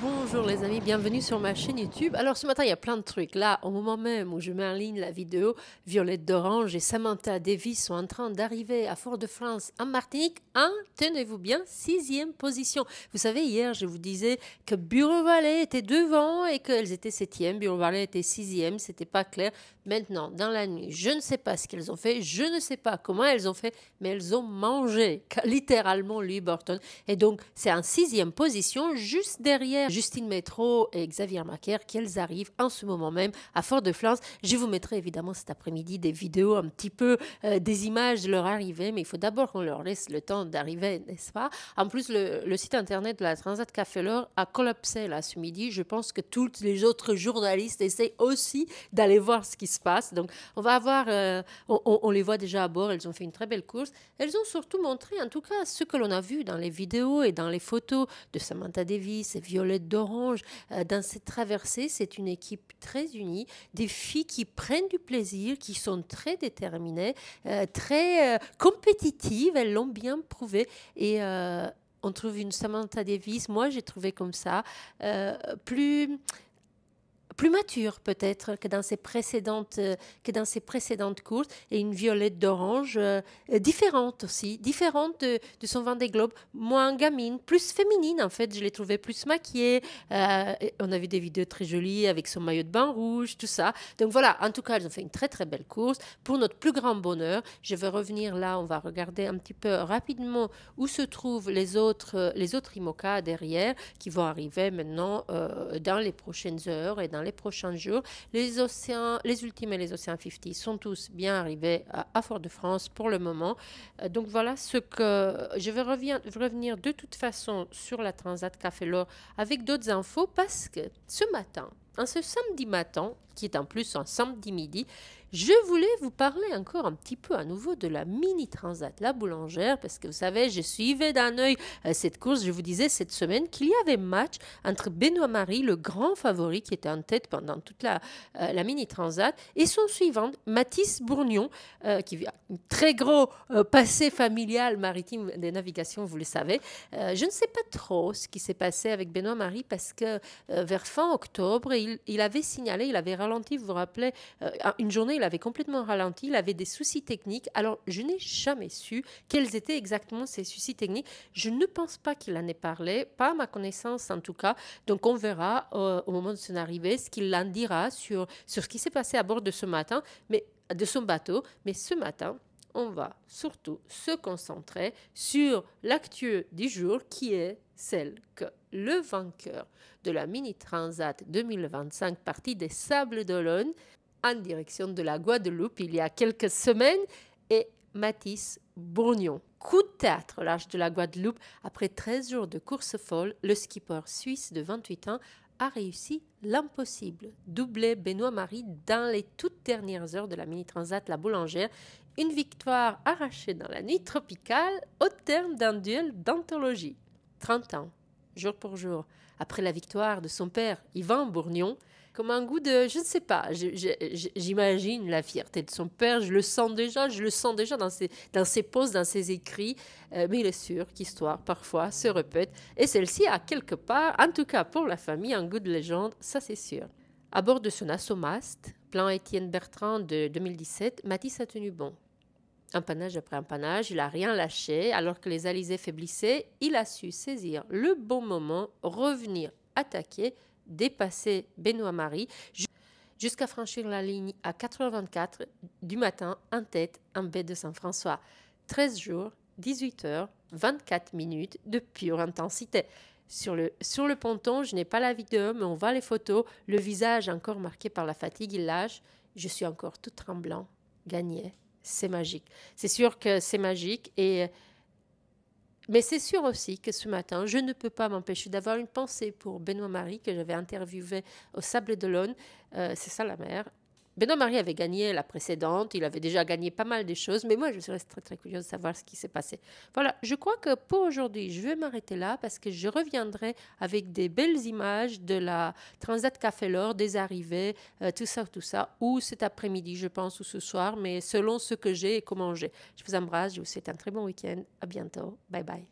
Bonjour les amis, bienvenue sur ma chaîne YouTube. Alors ce matin, il y a plein de trucs. Là, au moment même où je mets en ligne la vidéo, Violette d'Orange et Samantha Davis sont en train d'arriver à Fort-de-France, en Martinique, en, tenez-vous bien, 6e position. Vous savez, hier, je vous disais que Bureau Vallée était devant et qu'elles étaient 7e, Bureau Vallée était 6e, c'était pas clair. Maintenant, dans la nuit, je ne sais pas ce qu'elles ont fait, je ne sais pas comment elles ont fait, mais elles ont mangé littéralement Louis Burton. Et donc, c'est en 6e position, juste derrière Justine Métro et Xavier Macaire, qu'elles arrivent en ce moment même à Fort-de-France. Je vous mettrai évidemment cet après-midi des vidéos, un petit peu des images de leur arrivée, mais il faut d'abord qu'on leur laisse le temps d'arriver, n'est-ce pas? En plus, le site internet de la Transat Café L'Or a collapsé là ce midi. Je pense que tous les autres journalistes essaient aussi d'aller voir ce qui se passe. Donc, on va avoir, on les voit déjà à bord. Elles ont fait une très belle course. Elles ont surtout montré, en tout cas, ce que l'on a vu dans les vidéos et dans les photos de Samantha Davis et Violette d'Orange. Dans cette traversée, c'est une équipe très unie, des filles qui prennent du plaisir, qui sont très déterminées, très compétitives. Elles l'ont bien prouvé. Et on trouve une Samantha Davis, moi j'ai trouvé comme ça, plus mature peut-être que dans ses précédentes courses, et une Violette d'Orange différente aussi, différente de son Vendée Globe, moins gamine, plus féminine en fait. Je l'ai trouvée plus maquillée. On a vu des vidéos très jolies avec son maillot de bain rouge, tout ça. Donc voilà, en tout cas, elles ont fait une très très belle course. Pour notre plus grand bonheur, je vais revenir là, on va regarder un petit peu rapidement où se trouvent les autres IMOCA derrière, qui vont arriver maintenant dans les prochaines heures et dans les prochains jours. Les Ultimes et les Océans 50 sont tous bien arrivés à Fort-de-France pour le moment. Donc voilà ce que je vais revenir de toute façon sur la Transat Café L'Or avec d'autres infos, parce que ce matin, ce samedi matin, qui est en plus un samedi midi, je voulais vous parler encore un petit peu à nouveau de la mini transat La Boulangère, parce que vous savez, je suivais d'un œil cette course. Je vous disais cette semaine qu'il y avait match entre Benoît Marie, le grand favori qui était en tête pendant toute la mini transat, et son suivant, Mathis Bourgnon, qui a un très gros passé familial maritime des navigations, vous le savez. Je ne sais pas trop ce qui s'est passé avec Benoît Marie, parce que vers fin octobre, il avait signalé, il avait ralenti, vous vous rappelez, une journée, il avait complètement ralenti, il avait des soucis techniques. Alors, je n'ai jamais su quels étaient exactement ces soucis techniques. Je ne pense pas qu'il en ait parlé, pas à ma connaissance en tout cas. Donc, on verra au moment de son arrivée ce qu'il en dira sur ce qui s'est passé à bord de son bateau. Mais ce matin, on va surtout se concentrer sur l'actu du jour, qui est celle que le vainqueur de la Mini Transat 2025 partie des Sables d'Olonne en direction de la Guadeloupe il y a quelques semaines est Mathis Bourgnon. Coup de théâtre au large de la Guadeloupe. Après 13 jours de course folle, le skipper suisse de 28 ans a réussi l'impossible, doubler Benoît Marie dans les toutes dernières heures de la Mini Transat La Boulangère. Une victoire arrachée dans la nuit tropicale au terme d'un duel d'anthologie. 30 ans, jour pour jour, après la victoire de son père, Yvan Bourgnon, comme un goût de, je ne sais pas, j'imagine la fierté de son père, je le sens déjà dans ses posts, dans ses écrits, mais il est sûr qu'histoire parfois se répète, et celle-ci a quelque part, en tout cas pour la famille, un goût de légende, ça c'est sûr. À bord de son Assomast, plan Étienne Bertrand de 2017, Mathis a tenu bon. Empannage après empannage, il n'a rien lâché. Alors que les alizés faiblissaient, il a su saisir le bon moment, revenir, attaquer, dépasser Benoît Marie, jusqu'à franchir la ligne à 4h24 du matin en tête en baie de Saint-François. 13 jours, 18 heures, 24 minutes de pure intensité. Sur le ponton, je n'ai pas la vidéo, mais on voit les photos. Le visage encore marqué par la fatigue, il lâche. Je suis encore tout tremblant. Gagné. C'est magique. C'est sûr que c'est magique, mais c'est sûr aussi que ce matin, je ne peux pas m'empêcher d'avoir une pensée pour Benoît Marie, que j'avais interviewé au Sable d'Olonne. C'est ça la mer. Benoît Marie avait gagné la précédente, il avait déjà gagné pas mal de choses, mais moi je suis très très curieuse de savoir ce qui s'est passé. Voilà, je crois que pour aujourd'hui, je vais m'arrêter là, parce que je reviendrai avec des belles images de la Transat Café L'Or, des arrivées, tout ça, ou cet après-midi je pense, ou ce soir, mais selon ce que j'ai et comment j'ai. Je vous embrasse, je vous souhaite un très bon week-end, à bientôt, bye bye.